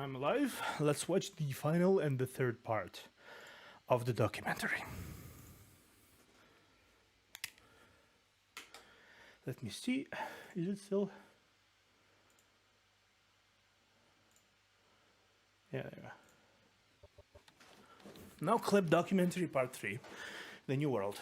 I'm alive. Let's watch the final and the third part of the documentary. Let me see. Is it still? Yeah, there you go. Noclip documentary part 3, The New World.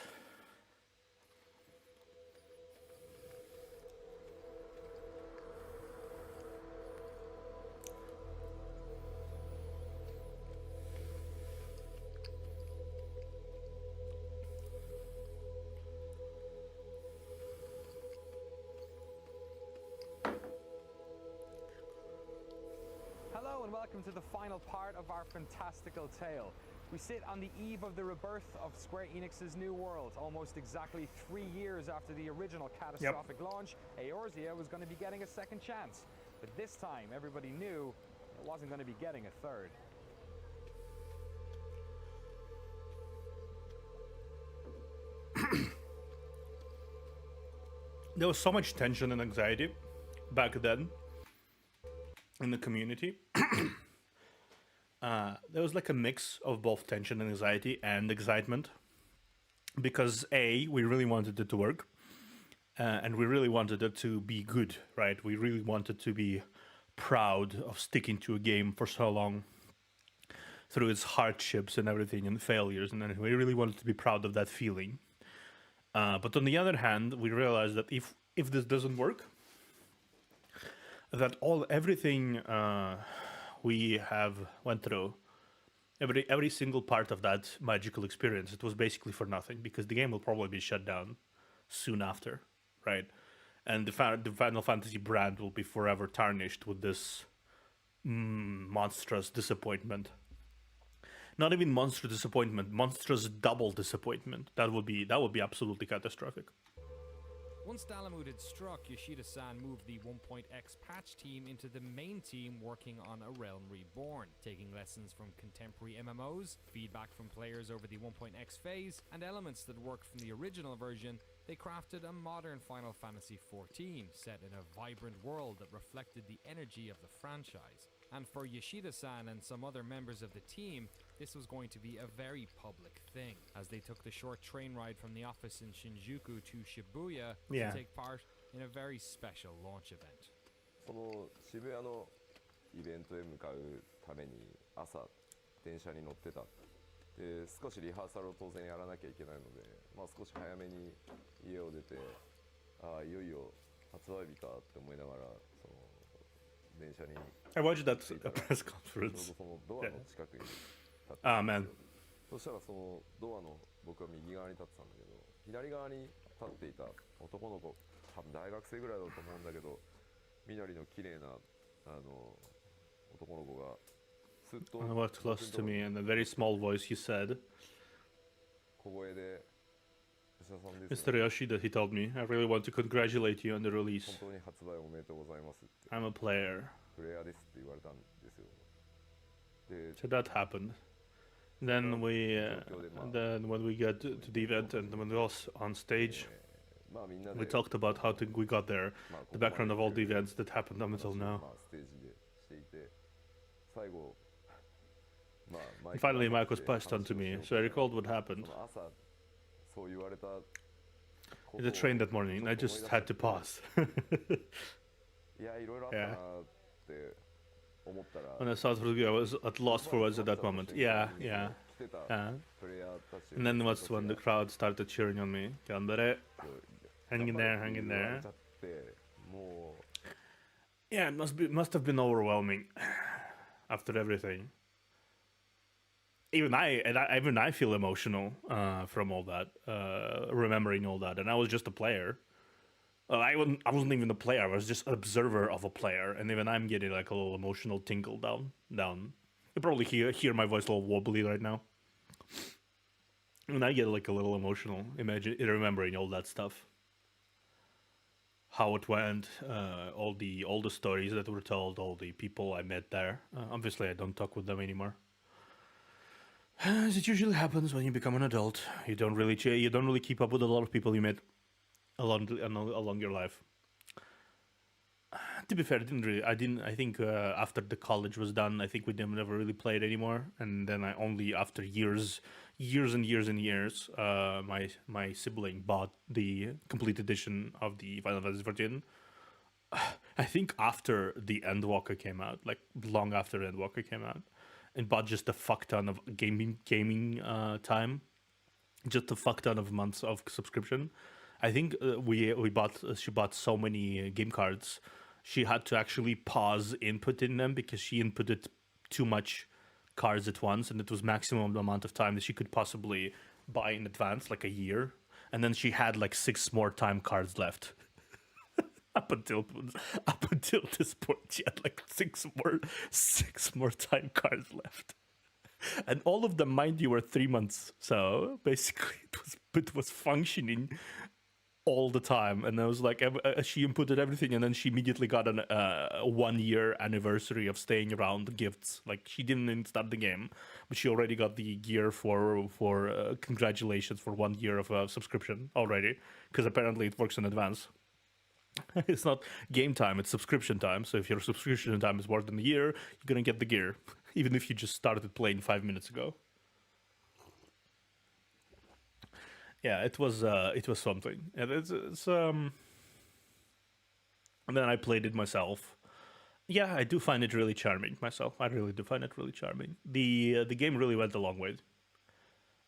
Hello and welcome to the final part of our fantastical tale. We sit on the eve of the rebirth of Square Enix's New World. Almost exactly 3 years after the original catastrophic launch, Eorzea was going to be getting a second chance. But this time, everybody knew it wasn't going to be getting a third. There was so much tension and anxiety back then in the community. There was like a mix of both tension and anxiety and excitement because we really wanted it to work and we really wanted it to be good, right? We really wanted to be proud of sticking to a game for so long through its hardships and everything and failures, and then we really wanted to be proud of that feeling. But on the other hand, we realized that if this doesn't work, that everything we have went through, every single part of that magical experience, it was basically for nothing because the game will probably be shut down soon after, right? And the Final Fantasy brand will be forever tarnished with this monstrous disappointment. Not even monstrous disappointment, monstrous double disappointment. That would be absolutely catastrophic. Once Dalamud had struck, Yoshida-san moved the 1.x patch team into the main team working on A Realm Reborn, taking lessons from contemporary MMOs, feedback from players over the 1.x phase, and elements that worked from the original version. They crafted a modern Final Fantasy XIV, set in a vibrant world that reflected the energy of the franchise. And for Yoshida-san and some other members of the team, this was going to be a very public thing, as they took the short train ride from the office in Shinjuku to Shibuya to take part in a very special launch event. その渋谷のイベントへ向かうために朝電車に乗ってた。で、少しリハーサルを当然やらなきゃいけないので、少し早めに家を出て、いよいよ発売日かって思いながらその電車に。I watched that press conference. そのドアの近くに立って。man. そしたらそのドアの僕は右側に立ってたんだけど、左側に立っていた男の子、多分大学生ぐらいだと思うんだけど、緑の綺麗な男の子がすっと walked close to me in a very small voice. He said, 小声で吉田さんです Mr. Yoshida, he told me, I really want to congratulate you on the release. 本当に発売おめでとうございますって I'm a player. プレイヤーですって言われたんですよ。で So that happened. Then then when we got to the event and when we were on stage, みんなで we talked about how we got there, the background of all the events that happened up until now. ステージでしていて最後 And finally, Mike was passed on to me, so I recalled what happened. 朝そう言われた In the train that morning, I just had to pause. いやいろいろあったなって思ったら When I saw through, I was at lost for words at that moment. Yeah. 来てた Uh, プレイヤーたち and then was when the crowd started cheering on me. Gandare, hang in there, hang in 言わ there. れちゃってもう Yeah, it must have been overwhelming after everything. Even I feel emotional from all that, remembering all that, and I was just a player. I wasn't even a player. I was just an observer of a player, and even I'm getting like a little emotional tingle down. You probably hear my voice a little wobbly right now, and I get like a little emotional, remembering all that stuff, how it went, all the stories that were told, all the people I met there. Obviously, I don't talk with them anymore. As it usually happens when you become an adult, you don't really keep up with a lot of people you met along your life. To be fair, I think after the college was done, I think we never really played anymore. And then I only after years and years, my sibling bought the complete edition of the Final Fantasy 14. I think after the Endwalker came out, like long after Endwalker came out, and bought just a fuck ton of gaming time, just a fuck ton of months of subscription. I think she bought so many game cards, she had to actually pause input in them because she inputted too much cards at once, and it was maximum amount of time that she could possibly buy in advance, like a year, and then she had like 6 more time cards left. up until this point, she had like six more time cards left, and all of them, mind you, were 3 months. So basically, it was functioning all the time. And I was like, she inputted everything, and then she immediately got a 1-year anniversary of staying around gifts. Like, she didn't even start the game, but she already got the gear for congratulations for 1 year of subscription already, because apparently it works in advance. It's not game time, it's subscription time. So if your subscription time is more than a year, you're gonna get the gear, even if you just started playing 5 minutes ago. Yeah, it was something. And and then I played it myself. Yeah, I do find it really charming myself. I really do find it really charming. The game really went a long way.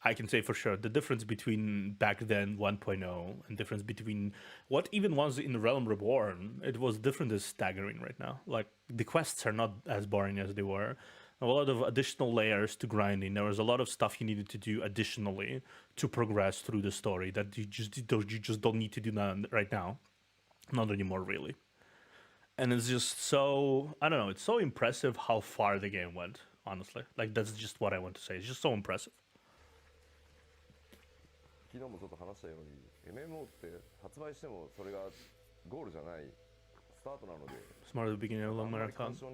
I can say for sure the difference between back then 1.0 and difference between what even was in Realm Reborn, it was different is staggering right now. Like, the quests are not as boring as they were. A lot of additional layers to grinding. There was a lot of stuff you needed to do additionally to progress through the story that you just don't need to do right now. Not anymore, really. And it's just so, I don't know, it's so impressive how far the game went, honestly. Like, that's just what I want to say. It's just so impressive. 昨日もちょっと話したように MMO って発売してもそれがゴールじゃないスタートなので Smart at the beginning of a long marathon. 浸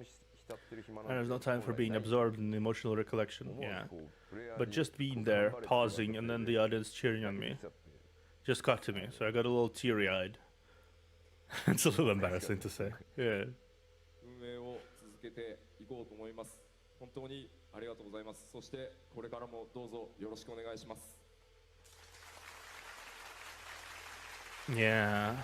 ってる暇 And there's no time for being absorbed in emotional recollection. Yeah. But just being there, pausing, and then the audience cheering on me just got to me. So I got a little teary-eyed. It's a little embarrassing to say. Yeah. 運営を続けていこうと思います。本当にありがとうございます。そしてこれからもどうぞよろしくお願いします。 Yeah.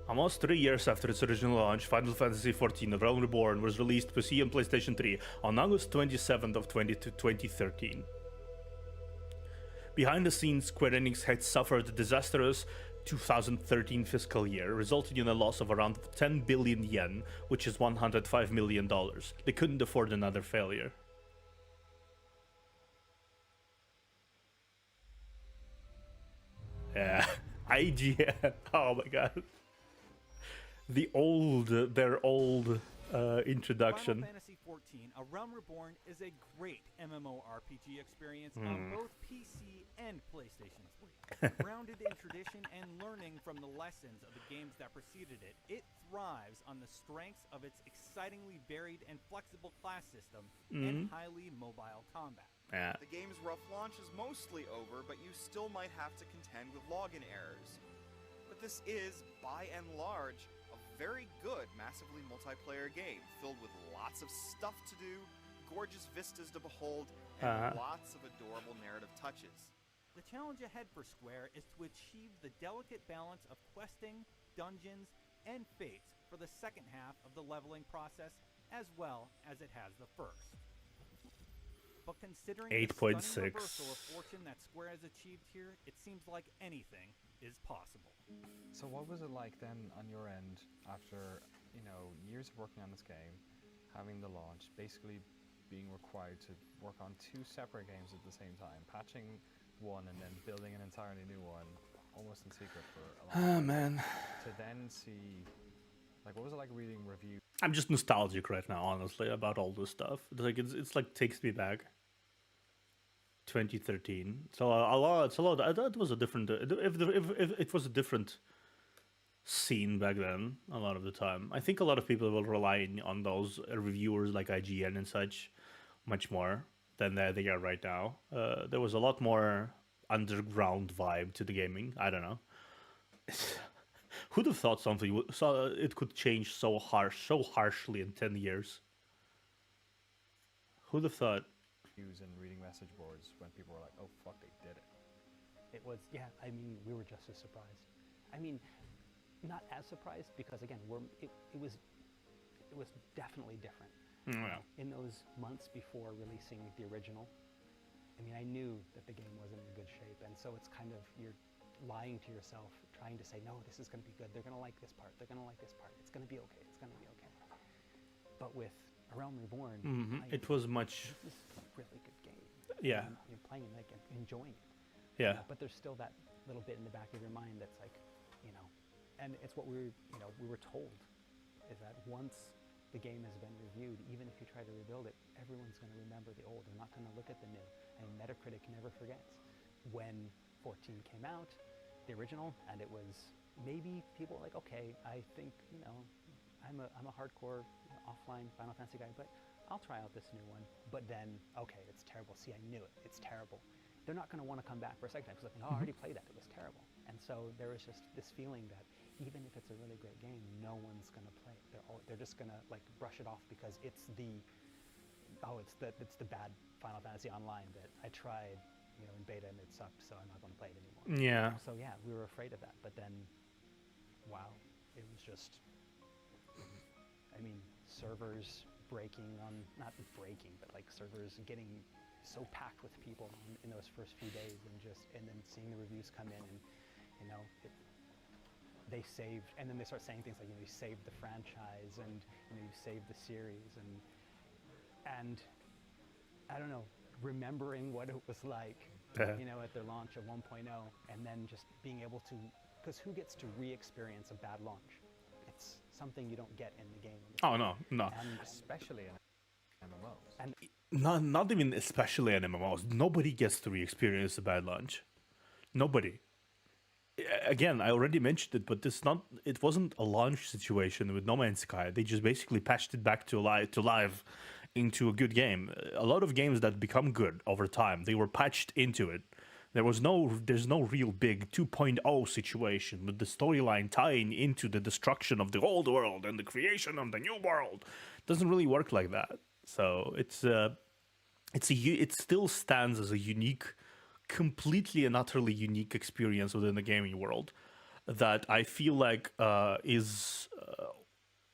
Almost 3 years after its original launch, Final Fantasy XIV: The Realm Reborn was released to PC and PlayStation 3 on August 27th of 2013. Behind the scenes, Square Enix had suffered a disastrous 2013 fiscal year, resulting in a loss of around 10 billion yen, which is $105 million. They couldn't afford another failure. Yeah, IGN. Oh my god. Their old introduction. Final Fantasy XIV: A Realm Reborn is a great MMORPG experience on both PC and PlayStation 3. Grounded in tradition and learning from the lessons of the games that preceded it, it thrives on the strengths of its excitingly varied and flexible class system and highly mobile combat. Yeah. The game's rough launch is mostly over, but you still might have to contend with login errors. But this is, by and large, a very good, massively multiplayer game, filled with lots of stuff to do, gorgeous vistas to behold, and lots of adorable narrative touches. The challenge ahead for Square is to achieve the delicate balance of questing, dungeons, and fates for the second half of the leveling process, as well as it has the first. But considering the stunning 8.6. reversal of fortune that Square has achieved here, it seems like anything is possible. So what was it like then on your end after, years of working on this game, having the launch, basically being required to work on 2 separate games at the same time, patching one and then building an entirely new one, almost in secret for a long time. Man. To then see, like, what was it like reading reviews? I'm just nostalgic right now, honestly, about all this stuff. It's like takes me back. 2013. So a lot. I thought it was a different. If it was a different scene back then, a lot of the time, I think a lot of people will rely on those reviewers like IGN and such much more than they are right now. There was a lot more underground vibe to the gaming. I don't know. Who'd have thought it could change so harshly in 10 years? Who'd have thought? Views and reading message boards when people were like, "Oh fuck, they did it." It was, yeah. I mean, we were just as surprised. I mean, not as surprised because again, it was definitely different. Yeah. In those months before releasing the original, I mean, I knew that the game wasn't in good shape, and so it's kind of you're lying to yourself, trying to say, no, this is going to be good. They're going to like this part. They're going to like this part. It's going to be okay. It's going to be okay. But with A Realm Reborn, It was much. This is a really good game. Yeah. And you're playing it, like enjoying it. Yeah. But there's still that little bit in the back of your mind that's like, you know, and it's what we were told, is that once the game has been reviewed, even if you try to rebuild it, everyone's going to remember the old. They're not going to look at the new. And Metacritic never forgets. When 14 came out, the original, and it was maybe people were like, okay, I think, you know, I'm a hardcore offline Final Fantasy guy, but I'll try out this new one. But then, okay, it's terrible. See, I knew it. It's terrible. They're not going to want to come back for a second time because like, oh, I already played that. It was terrible. And so there was just this feeling that even if it's a really great game, no one's going to play it. They're just going to like brush it off because it's the bad Final Fantasy Online that I tried, you know, in beta and it sucked, so I'm not going to play it anymore. Yeah. So yeah, we were afraid of that, but then, wow, it was just, I mean, servers breaking not breaking, but like servers getting so packed with people in those first few days, and then seeing the reviews come in, and you know, they saved, and then they start saying things like, you know, you saved the franchise, and you know, you saved the series, and I don't know, remembering what it was like, you know, at their launch of 1.0, and then just being able to, because who gets to re-experience a bad launch? It's something you don't get in the game. Oh no. And Especially in MMOs. And Not even especially in MMOs. Nobody gets to re-experience a bad launch. Nobody. Again, I already mentioned it, but it wasn't a launch situation with No Man's Sky. They just basically patched it back to live into a good game. A lot of games that become good over time, they were patched into it. There's no real big 2.0 situation with the storyline tying into the destruction of the old world and the creation of the new world. It doesn't really work like that. So it still stands as a unique, completely and utterly unique experience within the gaming world that I feel like is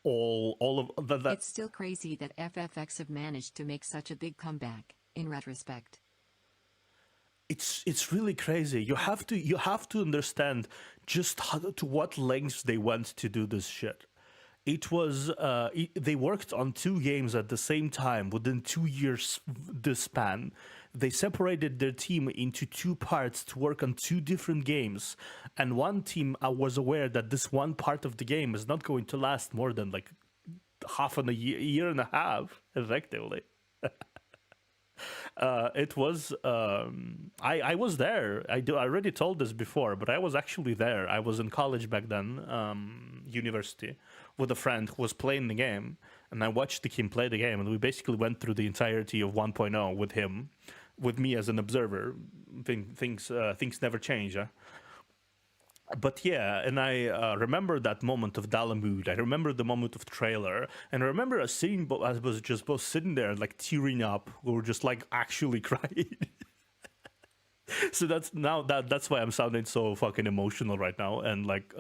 all of that. It's still crazy that FFX have managed to make such a big comeback, in retrospect. It's really crazy. You have to understand just to what lengths they went to do this shit. It was they worked on 2 games at the same time within 2 years the span. They separated their team into 2 parts to work on 2 different games, and one team was aware that this one part of the game is not going to last more than like half a year and a half, effectively. It was I was there. I already told this before, but I was actually there. I was in college back then, university, with a friend who was playing the game, and I watched him play the game, and we basically went through the entirety of 1.0 with him, with me as an observer. Things never change, huh? But yeah, and I remember that moment of Dalamud. I remember the moment of the trailer, and I remember us sitting, I was just both sitting there like tearing up. We were just like actually crying. So that's why I'm sounding so fucking emotional right now and like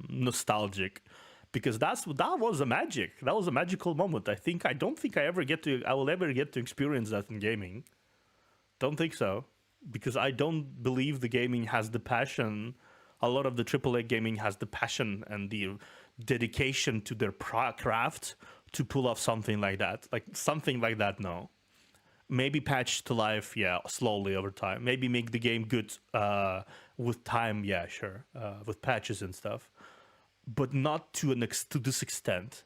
nostalgic, because that was a magic. That was a magical moment. I don't think I will ever get to experience that in gaming. Don't think so. Because I don't believe the gaming has the passion. A lot of the AAA gaming has the passion and the dedication to their craft to pull off something like that. Like something like that, no. Maybe patch to life, yeah, slowly over time. Maybe make the game good with time, yeah, sure, with patches and stuff. But not to this extent.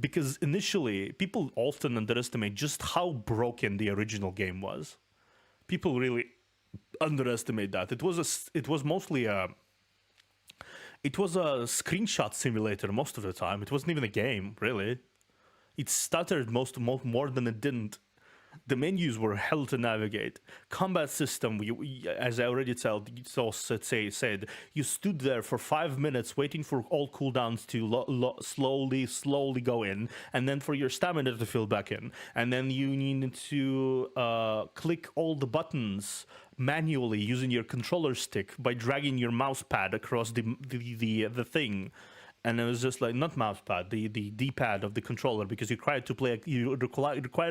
Because initially, people often underestimate just how broken the original game was. People really underestimate that. It was mostly a screenshot simulator most of the time. It wasn't even a game, really. It stuttered more than it didn't. The menus were hell to navigate. Combat system, as I already said, you stood there for 5 minutes waiting for all cooldowns to slowly go in, and then for your stamina to fill back in. And then you needed to click all the buttons manually using your controller stick by dragging your mouse pad across the thing. And it was just like, not mouse pad, the D-pad of the controller, because you required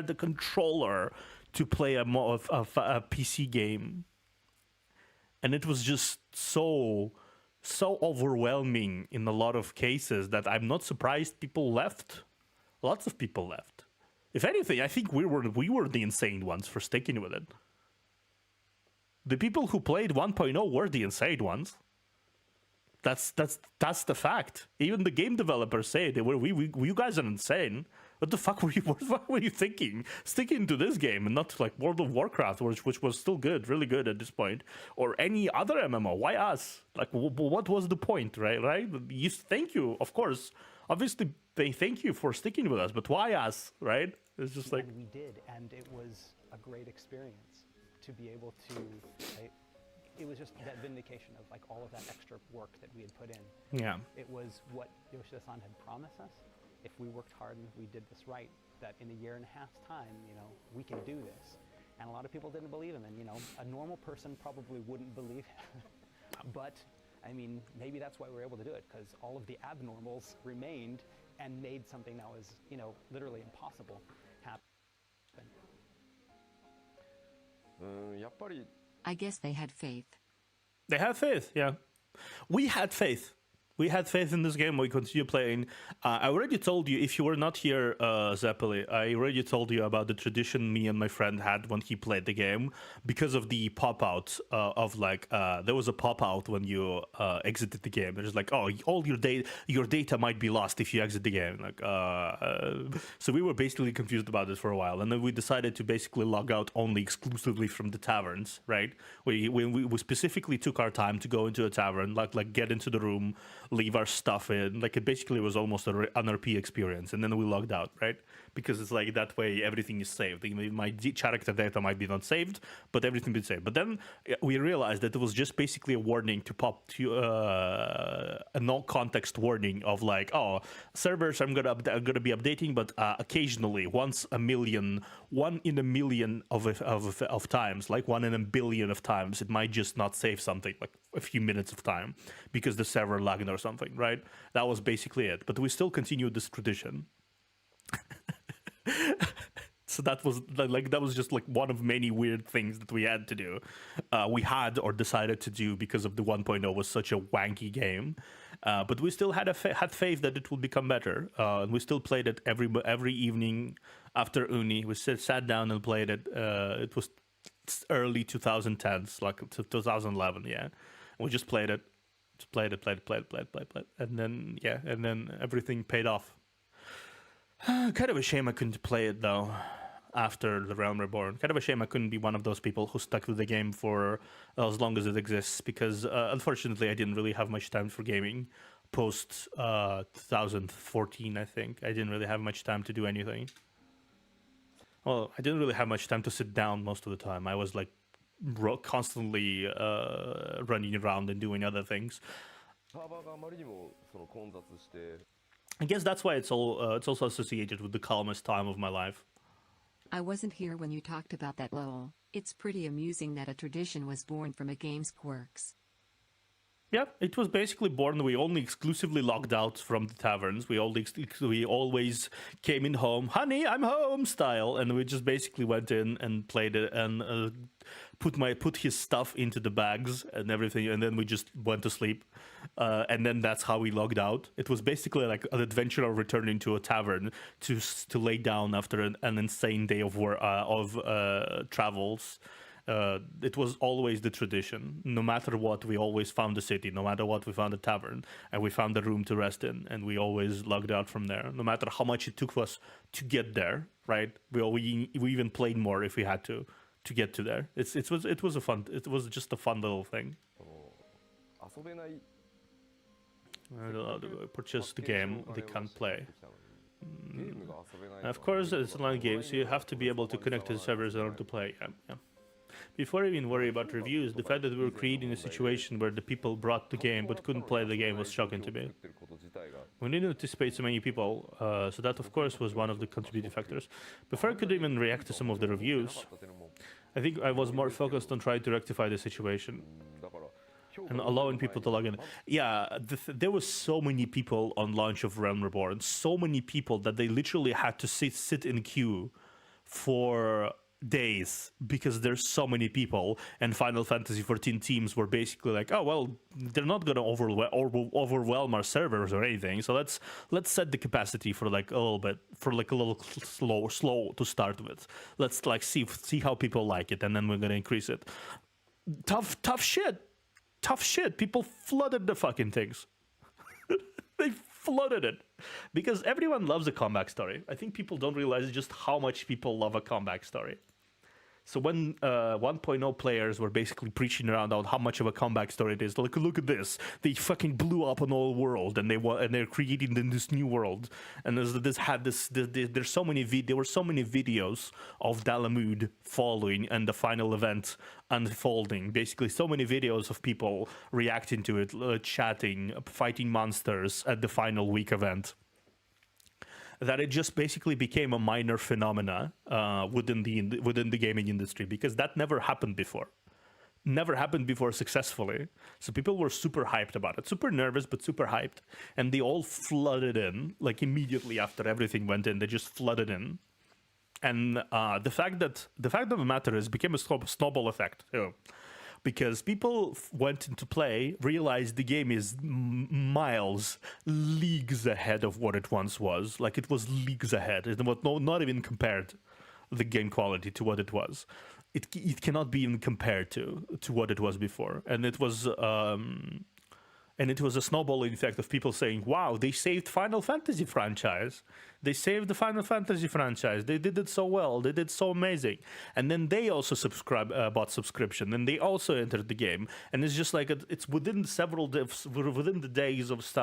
the controller to play a PC game. And it was just so overwhelming in a lot of cases that I'm not surprised people left. Lots of people left. If anything, I think we were the insane ones for sticking with it. The people who played 1.0 were the insane ones. That's the fact. Even the game developers say they were. You guys are insane. What the fuck were you? What were you thinking? Sticking to this game and not like World of Warcraft, which was still good, really good at this point, or any other MMO? Why us? Like, what was the point, right? Right? Thank you, of course. Obviously, they thank you for sticking with us, but why us, right? It's just like, and we did, and it was a great experience to be able to. It was just that vindication of like all of that extra work that we had put in. Yeah. It was what Yoshida-san had promised us. If we worked hard and we did this right, that in a year and a half's time, we can do this. And a lot of people didn't believe him, and a normal person probably wouldn't believe him. But I mean, maybe that's why we were able to do it, because all of the abnormals remained and made something that was, literally impossible happen. I guess they had faith. They had faith, yeah. We had faith. We had faith in this game. We continue playing. I already told you, if you were not here, Zeppeli, I already told you about the tradition me and my friend had when he played the game, because of the pop-out of like, there was a pop-out when you exited the game. There's like, oh, all your data might be lost if you exit the game. Like, so we were basically confused about this for a while, and then we decided to basically log out only exclusively from the taverns, right? We specifically took our time to go into a tavern, like get into the room, leave our stuff in. Like, it basically was almost an RP experience, and then we logged out, right? Because it's like that way everything is saved. My character data might be not saved, but everything be saved. But then we realized that it was just basically a warning to pop to a no context warning of like, oh, servers are gonna be updating, but occasionally, one in a million of times, like 1 in a billion of times, it might just not save something, like a few minutes of time, because the server lagged or something, right? That was basically it. But we still continued this tradition. So that was just like one of many weird things that we had to do. We had or decided to do because of the 1.0 was such a wanky game. But we still had faith that it would become better. And we still played it every evening after uni. We sat down and played it. It was early 2010s, like 2011, yeah. And we just played it. Just played it. And then everything paid off. Kind of a shame I couldn't play it though after The Realm Reborn. Kind of a shame I couldn't be one of those people who stuck with the game for as long as it exists, because unfortunately I didn't really have much time for gaming post 2014, I think. I didn't really have much time to do anything. Well, I didn't really have much time to sit down most of the time. I was like constantly running around and doing other things. I guess that's why it's also associated with the calmest time of my life. I wasn't here when you talked about that, lol. It's pretty amusing that a tradition was born from a game's quirks. Yeah, it was basically born. We only exclusively logged out from the taverns. We always came in home, honey, I'm home style, and we just basically went in and played it and put his stuff into the bags and everything, and then we just went to sleep. And then that's how we logged out. It was basically like an adventurer returning to a tavern to lay down after an insane day of travels. It was always the tradition. No matter what, we always found the city. No matter what, we found a tavern, and we found a room to rest in, and we always logged out from there. No matter how much it took us to get there, right? We even played more if we had to get to there. It was just a fun little thing. Purchase the game they can't play. Of course, it's online games, so you have to be able to connect to the servers in order to play. Yeah. Before I even worry about reviews, the fact that we were creating a situation where the people brought the game but couldn't play the game was shocking to me. We didn't anticipate so many people, so that of course was one of the contributing factors. Before I could even react to some of the reviews, I think I was more focused on trying to rectify the situation and allowing people to log in. Yeah, there was so many people on launch of Realm Reborn, so many people that they literally had to sit in queue for days because there's so many people, and Final Fantasy 14 teams were basically like, oh well, they're not gonna overwhelm our servers or anything, so let's set the capacity for like a little bit, for like a little slow to start with. Let's like see how people like it, and then we're gonna increase it. Tough shit. People flooded the fucking things. They flooded it because everyone loves a comeback story. I think people don't realize just how much people love a comeback story. So when 1.0 players were basically preaching around on how much of a comeback story it is, like, look at this, they fucking blew up an old world, and they're creating this new world, and there were so many videos of Dalamud following and the final event unfolding. Basically, so many videos of people reacting to it, chatting, fighting monsters at the final week event, that it just basically became a minor phenomena within the gaming industry, because that never happened before successfully. So people were super hyped about it, super nervous but super hyped, and they all flooded in like immediately after everything went in. They just flooded in, and the fact of the matter is, it became a snowball effect. Because people went into play, realized the game is leagues ahead of what it once was. Like, it was leagues ahead. It was not even compared, the game quality, to what it was. It cannot be even compared to what it was before. And it was a snowballing effect of people saying, wow, they saved Final Fantasy franchise. They saved the Final Fantasy franchise. They did it so well. They did so amazing. And then they also bought subscription, and they also entered the game. And it's just like, it's within the days of it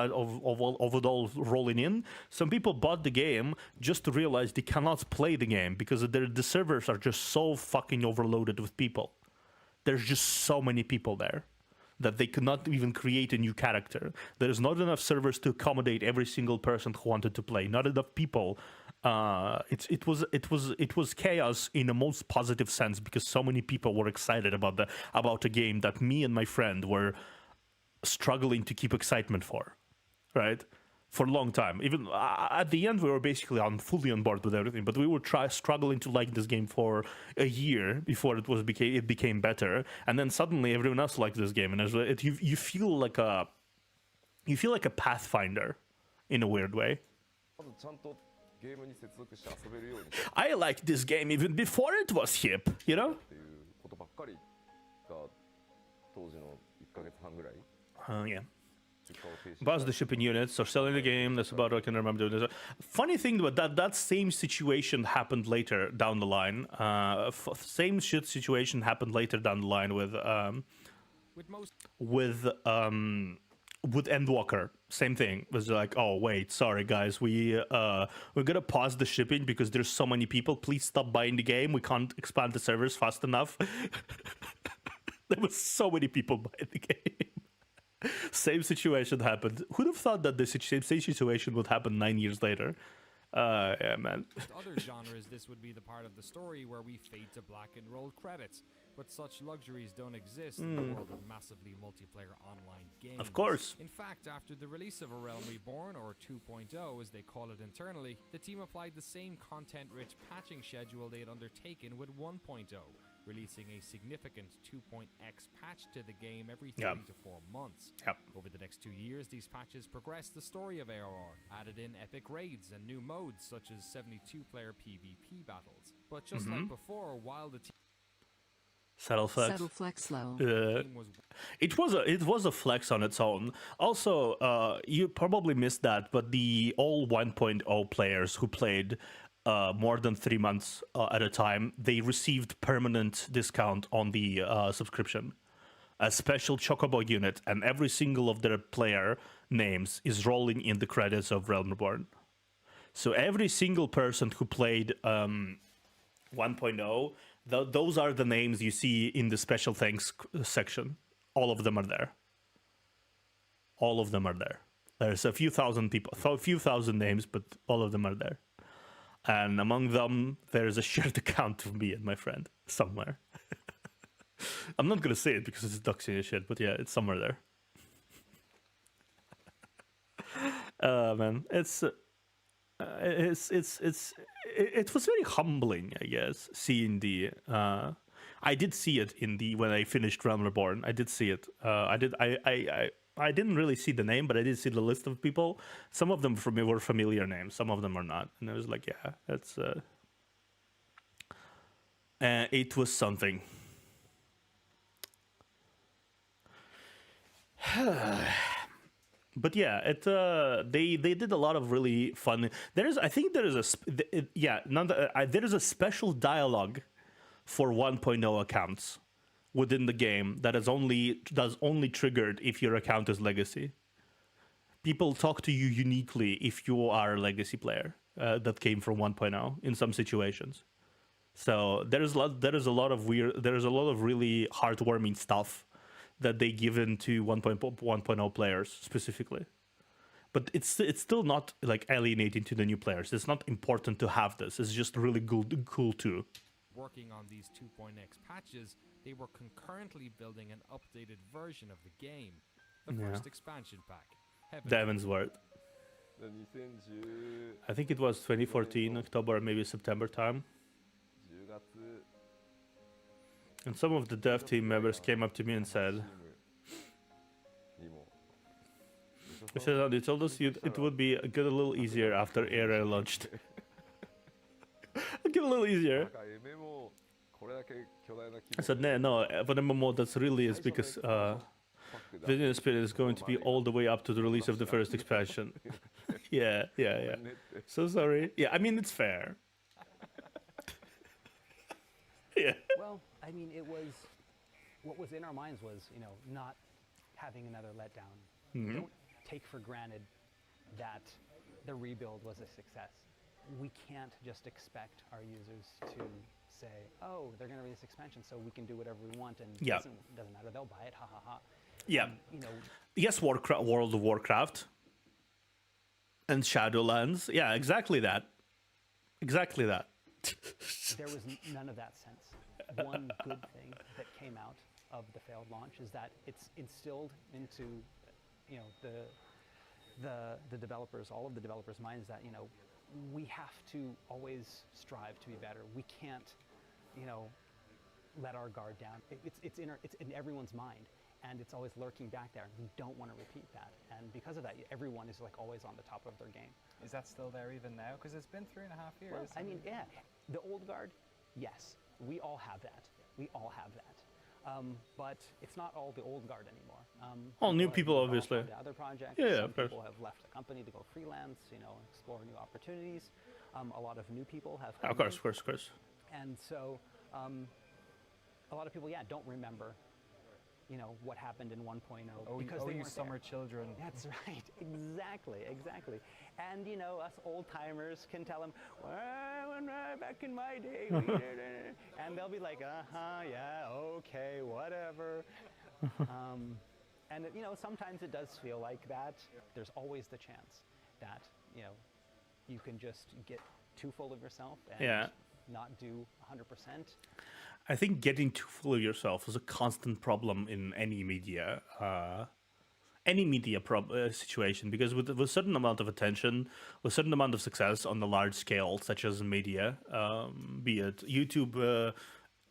all rolling in. Some people bought the game just to realize they cannot play the game because the servers are just so fucking overloaded with people. There's just so many people there that they could not even create a new character. There's not enough servers to accommodate every single person who wanted to play. Not enough people. It was chaos in the most positive sense, because so many people were excited about a game that me and my friend were struggling to keep excitement for, right? For a long time. Even at the end, we were basically fully on board with everything, but we were struggling to like this game for a year before it became better, and then suddenly everyone else liked this game, and you feel like a pathfinder in a weird way. I liked this game even before it was hip, you know? Yeah. Buzz the shipping units or selling the game. That's about what I can remember doing this. Funny thing, but that same situation happened later down the line. Situation happened later down the line with Endwalker. Same thing. It was like, oh wait, sorry guys, we're gonna pause the shipping because there's so many people. Please stop buying the game. We can't expand the servers fast enough. There was so many people buying the game. Same situation happened. Who'd have thought that the same situation would happen 9 years later? Yeah, man. With other genres, this would be the part of the story where we fade to black and roll credits. But such luxuries don't exist in the world of massively multiplayer online games. Of course. In fact, after the release of A Realm Reborn, or 2.0 as they call it internally, the team applied the same content-rich patching schedule they had undertaken with 1.0. Releasing a significant 2.x patch to the game every 3 to 4 months. Over the next 2 years, these patches progressed the story of ARR, added in epic raids and new modes such as 72-player PvP battles. But just like before, while the Subtle flex low. It was a flex on its own. Also, you probably missed that, but the all 1.0 players who played more than 3 months at a time, they received permanent discount on the subscription. A special Chocobo unit, and every single of their player names is rolling in the credits of Realm Reborn. So every single person who played 1.0, those are the names you see in the special thanks section. All of them are there. All of them are there. There's a few thousand people, a few thousand names, but all of them are there. And among them, there's a shared account of me and my friend somewhere. I'm not gonna say it because it's doxing and shit, but yeah, it's somewhere there. Man, it was very humbling, I guess, seeing the. I did see it in the when I finished Realm Reborn. I did see it. I didn't really see the name, but I did see the list of people. Some of them were familiar names, some of them are not, and I was like, yeah, that's. It was something. But yeah, they did a lot of really fun. There is a special dialogue for 1.0 accounts within the game that is only triggered if your account is legacy. People talk to you uniquely if you are a legacy player that came from 1.0 in some situations. So there is a lot of really heartwarming stuff that they give into 1.0 players specifically. But it's still not like alienating to the new players. It's not important to have this. It's just really cool too. Working on these 2.x patches, they were concurrently building an updated version of the game, the first expansion pack. Devin's word. I think it was 2014, October, maybe September time. And some of the dev team members came up to me and said, they told us it would be get a little easier after Era launched. Get a little easier. I said, no, for the MMO, that's really is because Vision Spirit is going to be all the way up to the release of the first expansion. Yeah. So sorry. Yeah, I mean, it's fair. Yeah. Well, I mean, what was in our minds was, not having another letdown. Mm-hmm. Don't take for granted that the rebuild was a success. We can't just expect our users to say, oh, they're going to release expansion, so we can do whatever we want, and it doesn't matter, they'll buy it, ha ha ha. Yeah. Yes, World of Warcraft and Shadowlands. Yeah, exactly that. There was none of that sense. One good thing that came out of the failed launch is that it's instilled into, the developers, all of the developers' minds that, we have to always strive to be better. We can't, let our guard down. It's in everyone's mind, and it's always lurking back there. We don't want to repeat that, and because of that, everyone is like always on the top of their game. Is that still there even now? Because it's been 3.5 years. Well, I mean, yeah, the old guard, yes, we all have that. But it's not all the old guard anymore. All new people, obviously. Other projects. Yeah, Some of course. people have left the company to go freelance, explore new opportunities. A lot of new people have come Of course. And so a lot of people, don't remember, what happened in 1.0 because they you weren't summer there. children. That's right, exactly. And us old timers can tell them, well, back in my day, we did it. And they'll be like, yeah, okay, whatever. And sometimes it does feel like that. There's always the chance that you can just get too full of yourself and not do 100%. I think getting too full of yourself is a constant problem in any media situation, because with a certain amount of attention, with a certain amount of success on the large scale, such as media, be it YouTube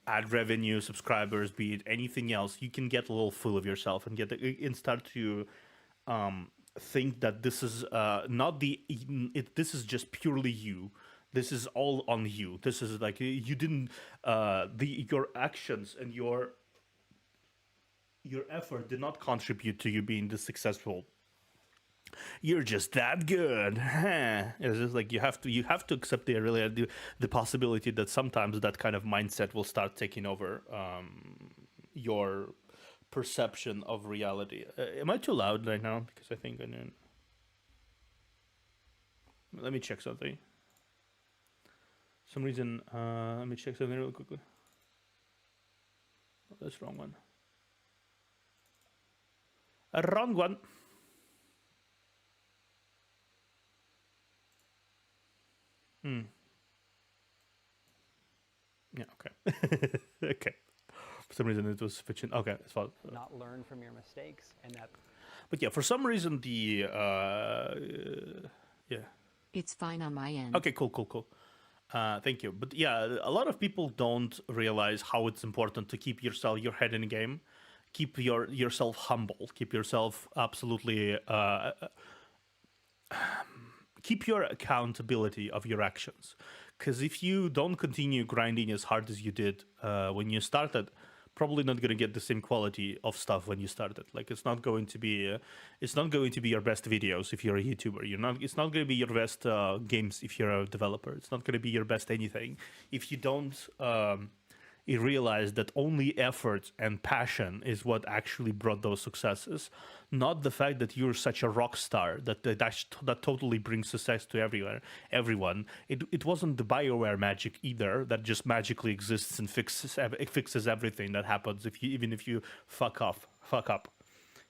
ad revenue, subscribers, be it anything else, you can get a little full of yourself and start to think that this is this is just purely you. This is all on you. This is like you didn't your actions and your effort did not contribute to you being this successful. You're just that good. It's just like you have to accept the possibility that sometimes that kind of mindset will start taking over your perception of reality. Am I too loud right now? Because I think I know. Let me check something. Some reason, let me check something real quickly. Oh, that's the wrong one. A wrong one. Yeah, okay. Okay. For some reason it was switching. Okay, it's fine. Not learn from your mistakes, and that. But yeah, for some reason the yeah. It's fine on my end. Okay, cool. Thank you. But yeah, a lot of people don't realize how it's important to keep your head in the game, keep yourself humble, keep yourself absolutely keep your accountability of your actions. Because if you don't continue grinding as hard as you did when you started, probably not going to get the same quality of stuff when you started. Like it's not going to be your best videos if you're a YouTuber. It's not going to be your best games if you're a developer. It's not going to be your best anything if you don't you realize that only effort and passion is what actually brought those successes, not the fact that you're such a rock star that totally brings success to everyone. It wasn't the BioWare magic either that just magically exists and fixes everything that happens even if you fuck up.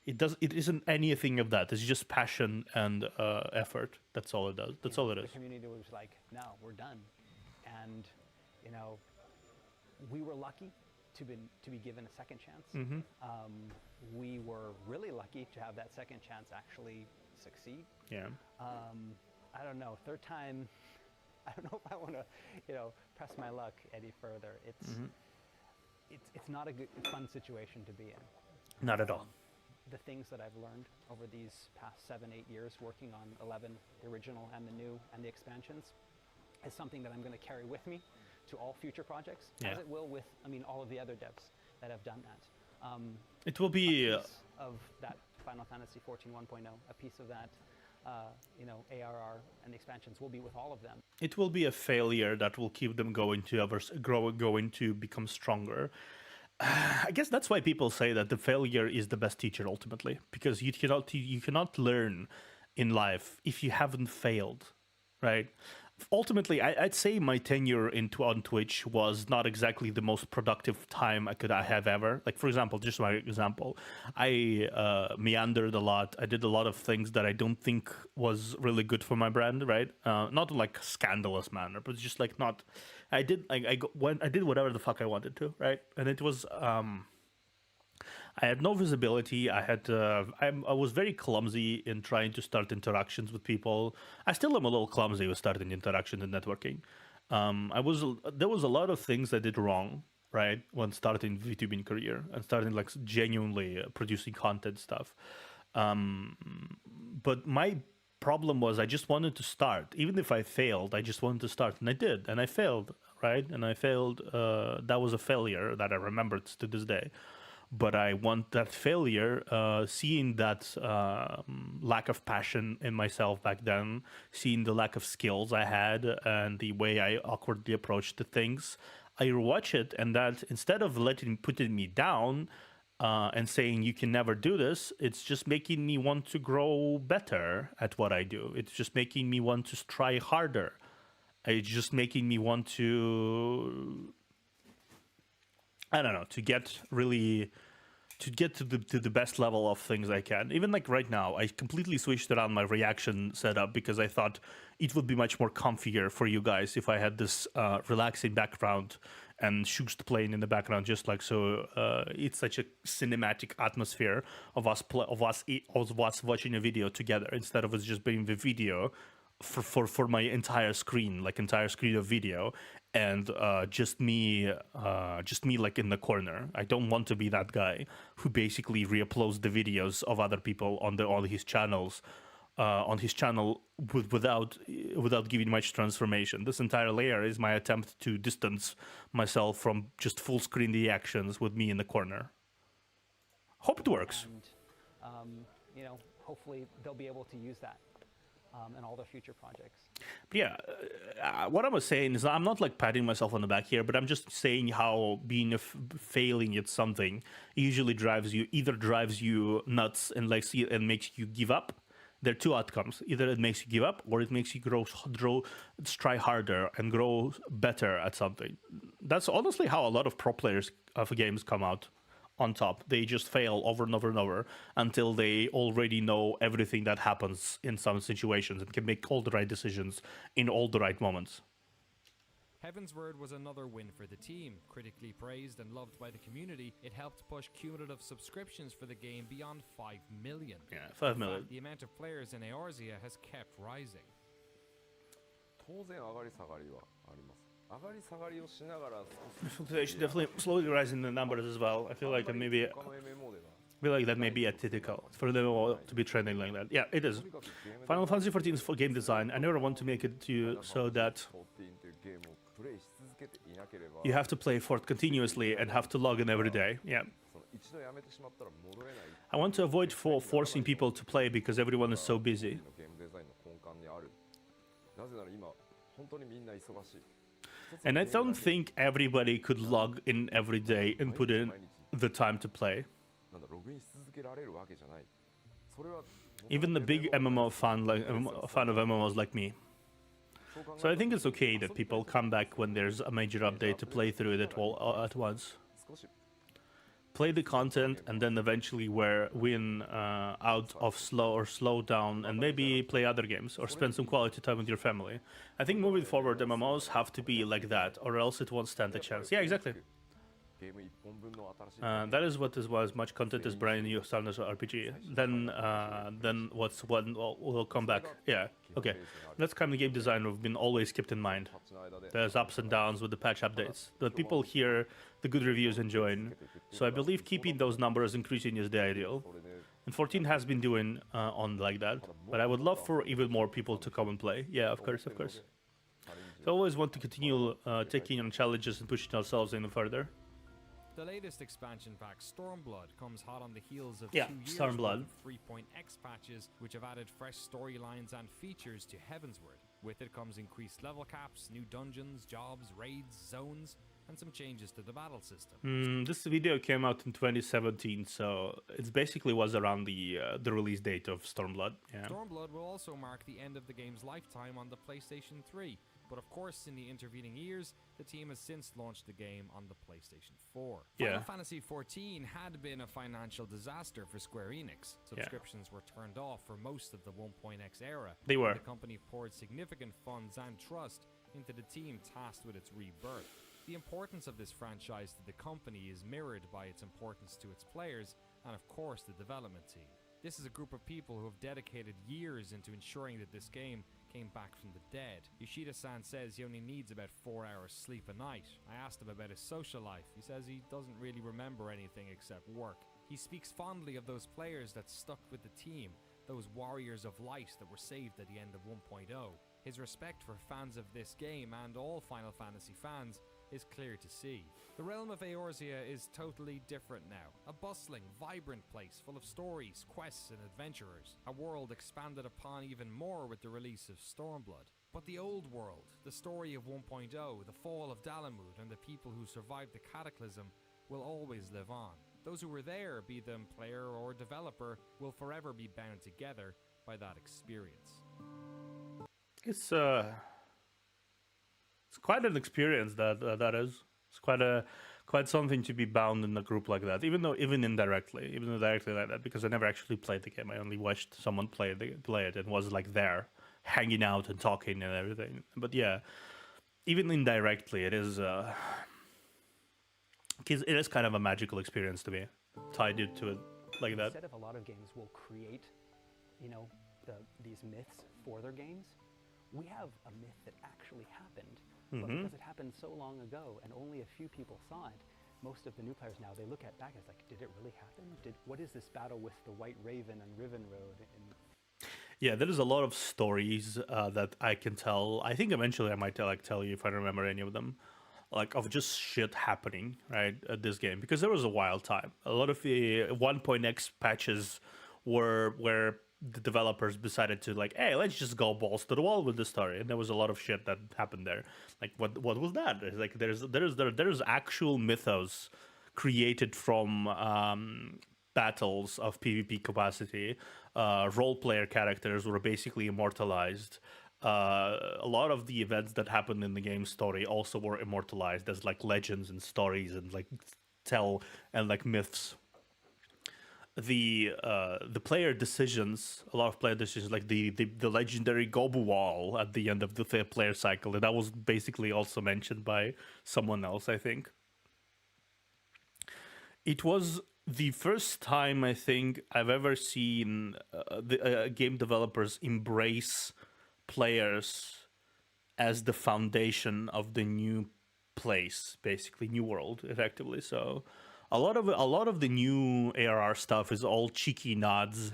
It isn't anything of that. It's just passion and effort. That's all it does. That's all it is. The community was like, no, we're done, and we were lucky to be given a second chance. Mm-hmm. We were really lucky to have that second chance actually succeed. Yeah. I don't know. Third time, I don't know if I want to, press my luck any further. It's not a fun situation to be in. Not at all. The things that I've learned over these past 7-8 years working on 11, the original and the new and the expansions, is something that I'm going to carry with me to all future projects, as it will with, all of the other devs that have done that. It will be a piece of that Final Fantasy 14 1.0, a piece of that, ARR and the expansions will be with all of them. It will be a failure that will keep them going to become stronger. I guess that's why people say that the failure is the best teacher ultimately, because you cannot learn in life if you haven't failed, right? Ultimately, I'd say my tenure on Twitch was not exactly the most productive time I have ever. Like, for example, just my example, I meandered a lot. I did a lot of things that I don't think was really good for my brand, right? Not in like scandalous manner, but just like not. I did whatever the fuck I wanted to, right? And it was. I had no visibility. I was very clumsy in trying to start interactions with people. I still am a little clumsy with starting interactions and networking. There was a lot of things I did wrong, right, when starting VTubing career and starting like genuinely producing content stuff. But my problem was I just wanted to start. Even if I failed, I just wanted to start, and I did, and I failed, right? And I failed. That was a failure that I remembered to this day. But I want that failure, seeing that lack of passion in myself back then, seeing the lack of skills I had and the way I awkwardly approached the things, I watch it, and that instead of putting me down and saying you can never do this, it's just making me want to grow better at what I do. It's just making me want to try harder. It's just making me want to, I don't know, to get to the best level of things I can. Even like right now, I completely switched around my reaction setup because I thought it would be much more comfier for you guys if I had this relaxing background and Shoost playing in the background, just like so. It's such a cinematic atmosphere of us watching a video together instead of us just being the video for my entire screen of video, and just me like in the corner. I don't want to be that guy who basically re-uploads the videos of other people on his channels without giving much transformation. This entire layer is my attempt to distance myself from just full screen reactions with me in the corner. Hope it works. And hopefully they'll be able to use that in all their future projects. But yeah, what I was saying is I'm not like patting myself on the back here, but I'm just saying how being failing at something usually drives you nuts and makes you give up, there are two outcomes. Either it makes you give up, or it makes you try harder and grow better at something. That's honestly how a lot of pro players of games come out on top. They just fail over and over and over until they already know everything that happens in some situations and can make all the right decisions in all the right moments. Heaven's Word was another win for the team. Critically praised and loved by the community, it helped push cumulative subscriptions for the game beyond 5 million. Yeah, 5 million. In fact, the amount of players in Eorzea has kept rising. 当然上がり下がりはあります。上がり下がりをしながら Fluctuation definitely slowly rising the numbers as well. I feel like that maybe that may be atypical for them all to be trending like that. Yeah, it is. Final Fantasy XIV is for game design. I never want to make it to you so that you have to play for it continuously and have to log in every day. Yeah. I want to avoid forcing people to play because everyone is so busy. And I don't think everybody could log in every day and put in the time to play. Even the big MMO fan of MMOs like me. So I think it's okay that people come back when there's a major update to play through it at once. Play the content and then eventually win out of slow down and maybe play other games or spend some quality time with your family. I think moving forward MMOs have to be like that or else it won't stand a chance. Yeah, exactly. That is what is as much content as brand new standard RPG. Then what will come back? Yeah, okay. That's kind of game design we've been always kept in mind. There's ups and downs with the patch updates. But people hear the good reviews and join. So I believe keeping those numbers increasing is the ideal. And 14 has been doing on like that. But I would love for even more people to come and play. Yeah, of course, of course. So I always want to continue taking on challenges and pushing ourselves even further. The latest expansion pack, Stormblood, comes hot on the heels of 2 years Stormblood. of 3.x patches, which have added fresh storylines and features to Heavensward. With it comes increased level caps, new dungeons, jobs, raids, zones, and some changes to the battle system. This video came out in 2017, so it basically was around the release date of Stormblood. Yeah. Stormblood will also mark the end of the game's lifetime on the PlayStation 3. But of course, in the intervening years, the team has since launched the game on the PlayStation 4. Final Fantasy XIV had been a financial disaster for Square Enix. Subscriptions were turned off for most of the 1.x era. They were. The company poured significant funds and trust into the team tasked with its rebirth. The importance of this franchise to the company is mirrored by its importance to its players and, of course, the development team. This is a group of people who have dedicated years into ensuring that this game came back from the dead. Yoshida-san says he only needs about 4 hours sleep a night. I asked him about his social life. He says he doesn't really remember anything except work. He speaks fondly of those players that stuck with the team, those warriors of light that were saved at the end of 1.0. His respect for fans of this game and all Final Fantasy fans is clear to see. The realm of Eorzea is totally different now. A bustling, vibrant place full of stories, quests and adventurers. A world expanded upon even more with the release of Stormblood. But the old world, the story of 1.0, the fall of Dalamud and the people who survived the cataclysm will always live on. Those who were there, be them player or developer, will forever be bound together by that experience. It's quite an experience that is. It's quite something to be bound in a group like that, even indirectly like that, because I never actually played the game. I only watched someone play it and was like there, hanging out and talking and everything. But yeah, even indirectly, it is kind of a magical experience to me, tied to it like that. Instead of a lot of games will create, these myths for their games, we have a myth that actually happened. But because it happened so long ago and only a few people saw it, most of the new players now, they look back and it's like, did it really happen? What is this battle with the White Raven and Riven Road? Yeah, there is a lot of stories that I can tell. I think eventually I might tell you if I remember any of them, like of just shit happening, right, at this game. Because there was a wild time. A lot of the 1.x patches were where the developers decided to hey, let's just go balls to the wall with the story, and there was a lot of shit that happened there. Like what was that? It's like there's actual mythos created from battles of PvP capacity, role player characters were basically immortalized. A lot of the events that happened in the game's story also were immortalized as like legends and stories and like myths. The player decisions, a lot of player decisions, like the legendary Gobu wall at the end of the player cycle, and that was basically also mentioned by someone else, I think. It was the first time I think I've ever seen game developers embrace players as the foundation of the new place, basically new world, effectively. So a lot of the new ARR stuff is all cheeky nods.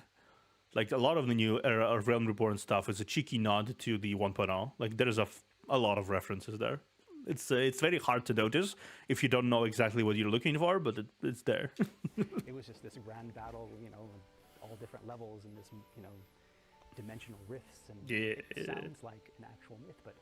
Like a lot of the new Realm Reborn stuff is a cheeky nod to the 1.0. Like there's a lot of references there. It's very hard to notice if you don't know exactly what you're looking for, but it's there. It was just this grand battle, you know, all different levels and this, you know, dimensional rifts, and Yeah. it sounds like an actual myth, but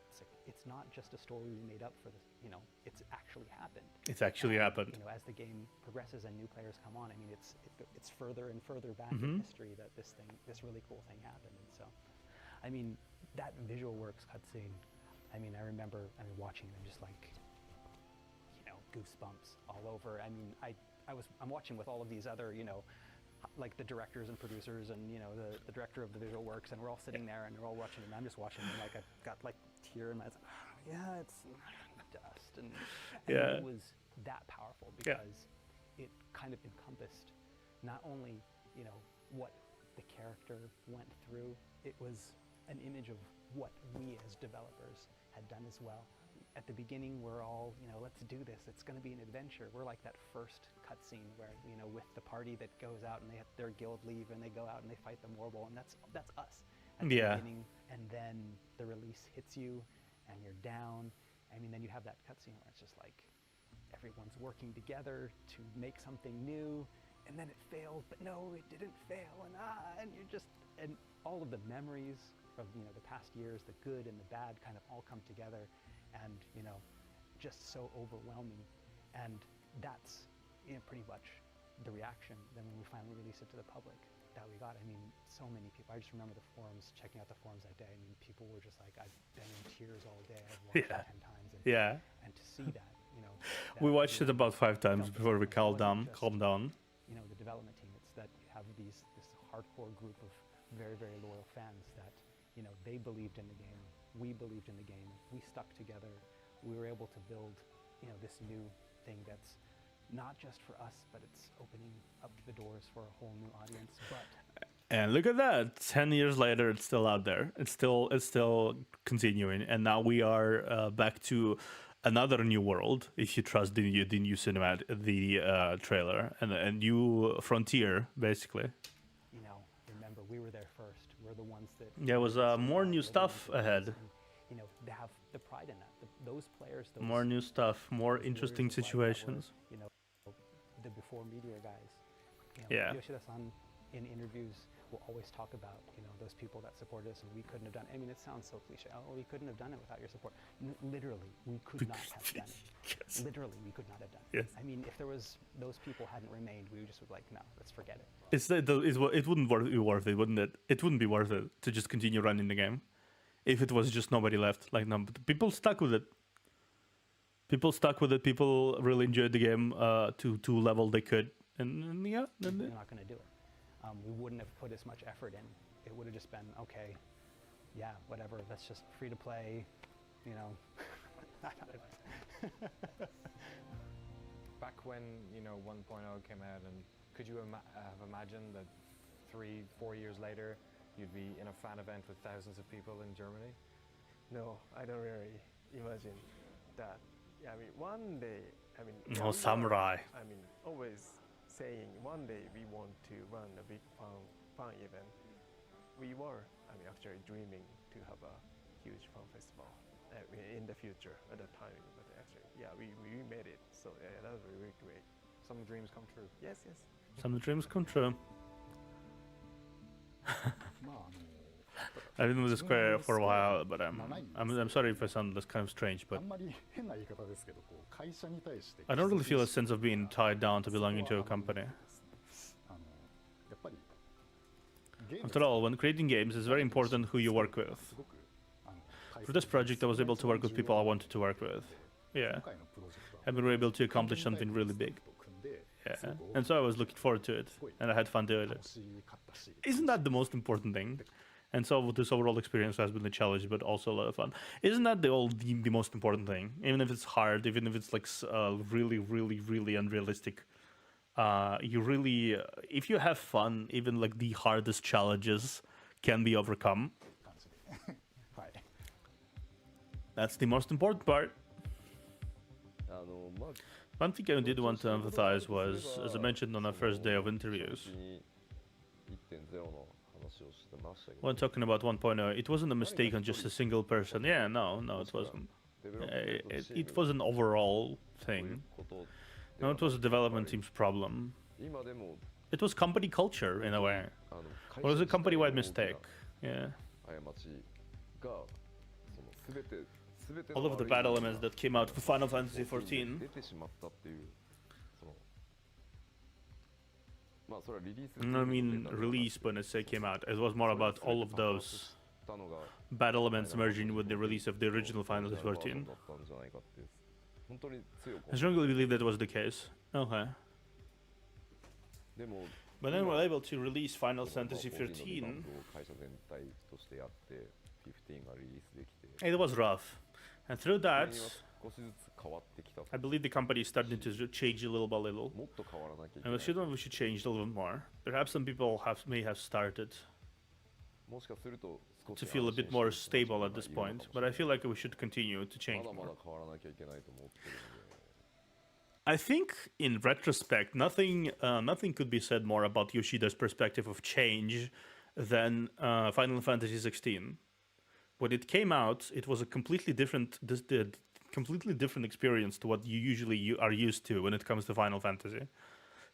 it's not just a story we made up for this. You know, it's actually happened. It's actually happened. You know, as the game progresses and new players come on, I mean, it's further and further back in history that this really cool thing happened. And so, I mean, that visual works cutscene. I mean, I remember watching them just like, you know, goosebumps all over. I mean, I'm watching with all of these other, you know, like the directors and producers and, you know, the director of the visual works, and we're all sitting there and we're all watching, and I'm just watching, and like I've got like tear in my eyes. Yeah, it's dust, and it was that powerful because it kind of encompassed not only, you know, what the character went through, it was an image of what we as developers had done as well. At the beginning, we're all, you know, let's do this. It's going to be an adventure. We're like that first cutscene where, you know, with the party that goes out and they have their guild leave and they go out and they fight the Morble, and that's us at the beginning. And then the release hits you and you're down. I mean, then you have that cutscene where it's just like everyone's working together to make something new, and then it failed, but no, it didn't fail, and you're just, and all of the memories of, you know, the past years, the good and the bad kind of all come together. And, you know, just so overwhelming. And that's, you know, pretty much the reaction then when we finally released it to the public that we got. I mean, so many people. I just remember the forums, checking out the forums that day. I mean, people were just like, I've been in tears all day. I've watched it 10 times. And, and to see that, you know. We watched it about 5 times before we calmed down. You know, the development team, it's that you have this hardcore group of very, very loyal fans that, you know, they believed in the game. We believed in the game. We stuck together. We were able to build, you know, this new thing that's not just for us, but it's opening up the doors for a whole new audience. And look at that! 10 years later, it's still out there. It's still continuing, and now we are back to another new world. If you trust the new cinematic, the trailer, and a new frontier, basically. You know, remember, we were there first. We're the ones that. There was more new stuff ahead. You know, they have the pride in that. Those players. More new stuff, more interesting situations. You know, the before Meteor guys. You know, Yeah. Yoshida-san in interviews will always talk about, you know, those people that supported us and we couldn't have done it. I mean, it sounds so cliche. Oh, we couldn't have done it without your support. Literally, we could not have done it. Yes. Literally, we could not have done it. Yes. I mean, if those people hadn't remained, we just would like, no, let's forget it. It wouldn't be worth it, wouldn't it? It wouldn't be worth it to just continue running the game if it was just nobody left. Like, no, but people stuck with it. People really enjoyed the game to level they could, and yeah. They're not going to do it. We wouldn't have put as much effort in. It would have just been, okay, yeah, whatever. That's just free to play, you know. Back when, you know, 1.0 came out, and could you have imagined that 3-4 years later you'd be in a fan event with thousands of people in Germany? No, I don't really imagine that. I mean, one day, I mean... No samurai. I mean, always saying one day we want to run a big fun event. We were, I mean, actually dreaming to have a huge fun festival in the future at that time. But actually, yeah, we made it. So yeah, that was really great. Some dreams come true. Yes, yes. Some dreams come true. I've been with the Square for a while, but I'm sorry if I sound this kind of strange, but I don't really feel a sense of being tied down to belonging to a company. After all, when creating games, it's very important who you work with. For this project, I was able to work with people I wanted to work with. Yeah. And we were able to accomplish something really big. Yeah. And so I was looking forward to it, and I had fun doing it. Isn't that the most important thing? And so this overall experience has been a challenge, but also a lot of fun. Isn't that the most important thing? Even if it's hard, even if it's like really, really, really unrealistic, you really, if you have fun, even like the hardest challenges can be overcome. That's the most important part. One thing I did want to emphasize was, as I mentioned on our first day of interviews, when talking about 1.0, it wasn't a mistake on just a single person. Yeah, no, it wasn't. It was an overall thing. No, it was a development team's problem. It was company culture, in a way. It was a company-wide mistake. Yeah. All of the bad elements that came out for Final Fantasy XIV. I mean, release when I say came out, it was more about all of those bad elements merging with the release of the original Final Fantasy XIV. I strongly believe that was the case. Okay. But then we're able to release Final Fantasy XIV. It was rough. And through that, I believe the company is starting to change a little by little. And we should change a little bit more. Perhaps some people may have started to feel a bit more stable at this point, but I feel like we should continue to change more. I think, in retrospect, nothing could be said more about Yoshida's perspective of change than Final Fantasy XVI. When it came out, it was a completely different experience to what you usually are used to when it comes to Final Fantasy.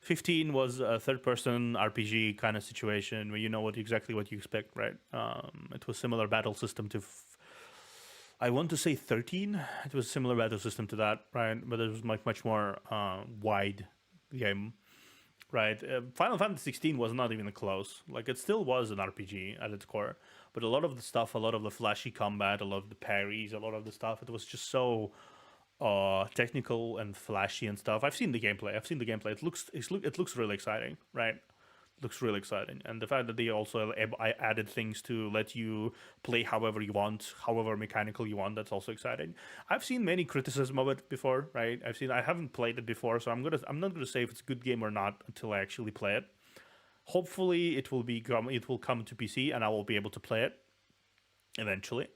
15 was a third-person RPG kind of situation where you know exactly what you expect, right? It was similar battle system to, I want to say 13. It was a similar battle system to that, right? But it was much more wide game, right? Final Fantasy 16 was not even close. Like, it still was an RPG at its core, but a lot of the stuff, a lot of the flashy combat, a lot of the parries, a lot of the stuff, it was just so technical and flashy and stuff. I've seen the gameplay. It looks really exciting, right? Looks really exciting. And the fact that they also added things to let you play however you want, however mechanical you want, that's also exciting. I've seen many criticism of it before, right? I haven't played it before, so I'm not gonna say if it's a good game or not until I actually play it. Hopefully it will come to PC and I will be able to play it eventually.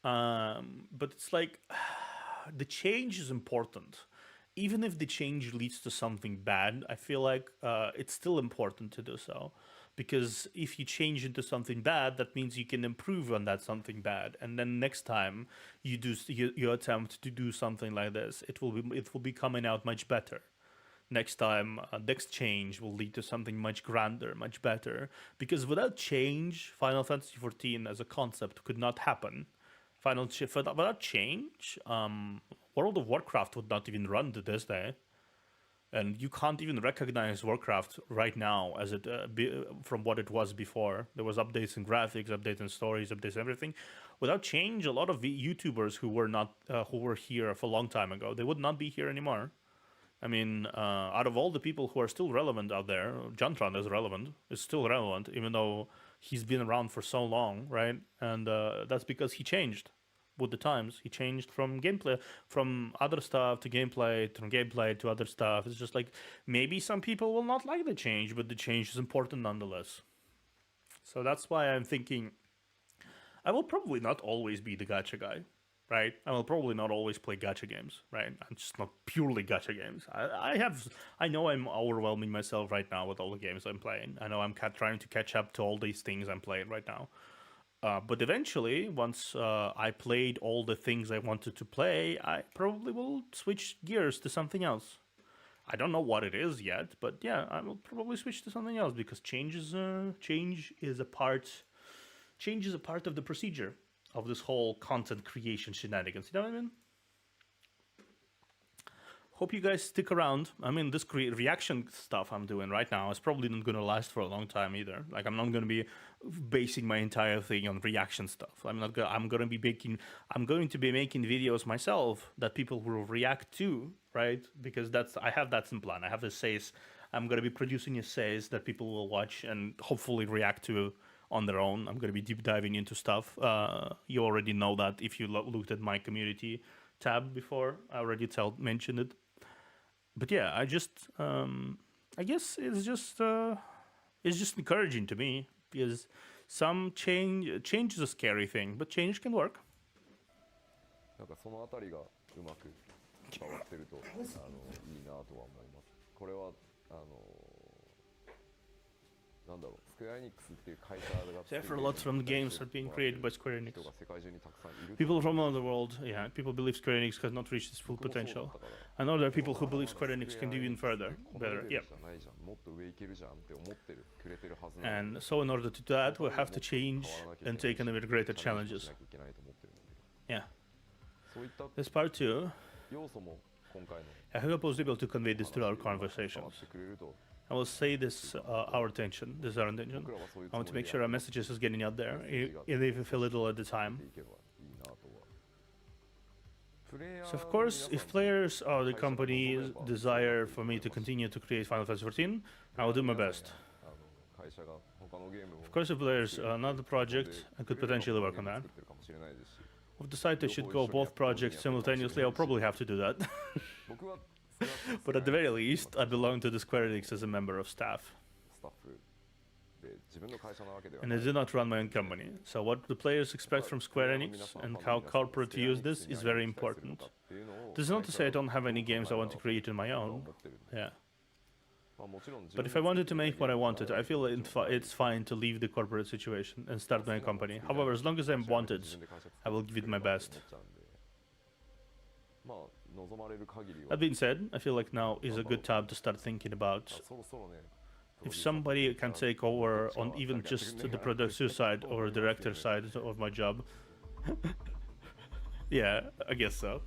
But it's like, the change is important. Even if the change leads to something bad, I feel like it's still important to do so. Because if you change into something bad, that means you can improve on that something bad. And then next time you attempt to do something like this, it will be coming out much better. Next time, next change will lead to something much grander, much better. Because without change, Final Fantasy XIV as a concept could not happen. Without change, World of Warcraft would not even run to this day. And you can't even recognize Warcraft right now as from what it was before. There was updates in graphics, updates in stories, updates in everything. Without change, a lot of YouTubers who were here for a long time ago, they would not be here anymore. I mean, out of all the people who are still relevant out there, Jantron is still relevant, even though he's been around for so long, right? And that's because he changed with the times. He changed from gameplay, from other stuff to gameplay, from gameplay to other stuff. It's just like, maybe some people will not like the change, but the change is important nonetheless. So that's why I'm thinking, I will probably not always be the gacha guy. Right, I will probably not always play gacha games. Right, I'm just not purely gacha games. I know I'm overwhelming myself right now with all the games I'm playing. I know I'm trying to catch up to all these things I'm playing right now. But eventually, once I played all the things I wanted to play, I probably will switch gears to something else. I don't know what it is yet, but yeah, I will probably switch to something else because change is a part of the procedure of this whole content creation shenanigans. You know what I mean? hope you guys stick around. I mean, this reaction stuff I'm doing right now is probably not going to last for a long time either. Like, I'm not going to be basing my entire thing on reaction stuff. I'm going to be making videos myself that people will react to, right? Because I have that in plan. I have essays. I'm going to be producing essays that people will watch and hopefully react to on their own. I'm going to be deep diving into stuff. You already know that if you looked at my community tab before. I already mentioned it. But yeah, I guess it's just encouraging to me, because some change is a scary thing, but change can work. なんかそのあたりがうまく伝わってるといいなとは思います。これはなんだろう、スクエアエニックスっていう会社が Therefore, lots from the games are being created by Square Enix. People from all over the world, yeah, people believe Square Enix has not reached its full potential. I know there are people who believe Square Enix can do even better. Yeah. And so in order to do that, we'll have to change and take on even greater challenges. Yeah. This part 2, I hope I was able to convey this through our conversations. I will say this, our intention. This is our intention. I want to make sure our messages is getting out there, even if a little at the time. So of course, if players or the company desire for me to continue to create Final Fantasy XIV, I will do my best. Of course, if there's another project, I could potentially work on that. If I decide I should go both projects simultaneously, I'll probably have to do that. But at the very least, I belong to the Square Enix as a member of staff. And I do not run my own company, so what the players expect from Square Enix and how corporate to use this is very important. This is not to say I don't have any games I want to create on my own, yeah. But if I wanted to make what I wanted, I feel it's fine to leave the corporate situation and start my own company. However, as long as I'm wanted, I will give it my best. That being said, I feel like now is a good time to start thinking about if somebody can take over on even just the producer side or director side of my job. Yeah, I guess so.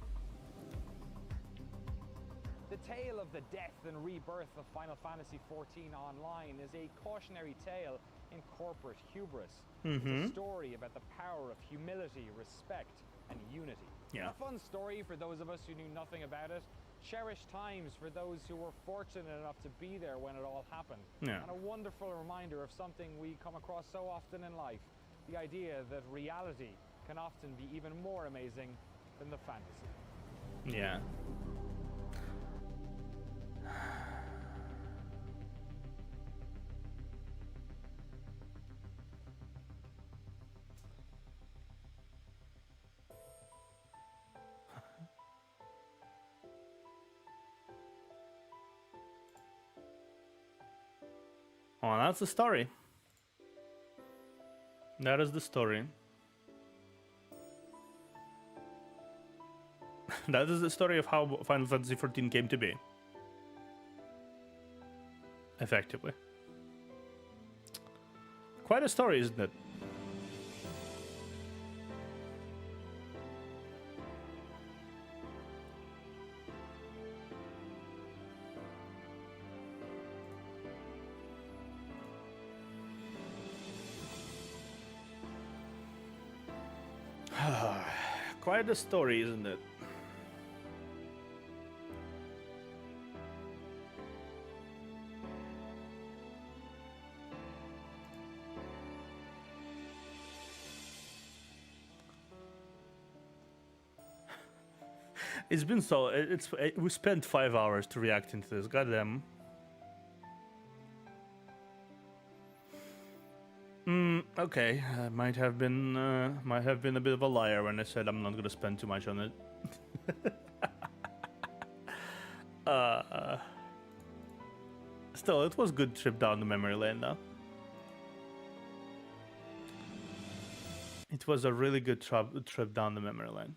The tale of the death and rebirth of Final Fantasy XIV Online is a cautionary tale in corporate hubris. It's a story about the power of humility, respect, and unity. Yeah. A fun story for those of us who knew nothing about it. Cherished times for those who were fortunate enough to be there when it all happened. Yeah. And a wonderful reminder of something we come across so often in life. The idea that reality can often be even more amazing than the fantasy. Yeah. Oh, that's the story. That is the story. That is the story of how Final Fantasy XIV came to be. Effectively. Quite a story, isn't it? Quite a story, isn't it? It's been so. We spent 5 hours to react into this. Goddamn. Okay, I might have been a bit of a liar when I said I'm not gonna spend too much on it. Still, it was a good trip down the memory lane, though. It was a really good trip down the memory lane.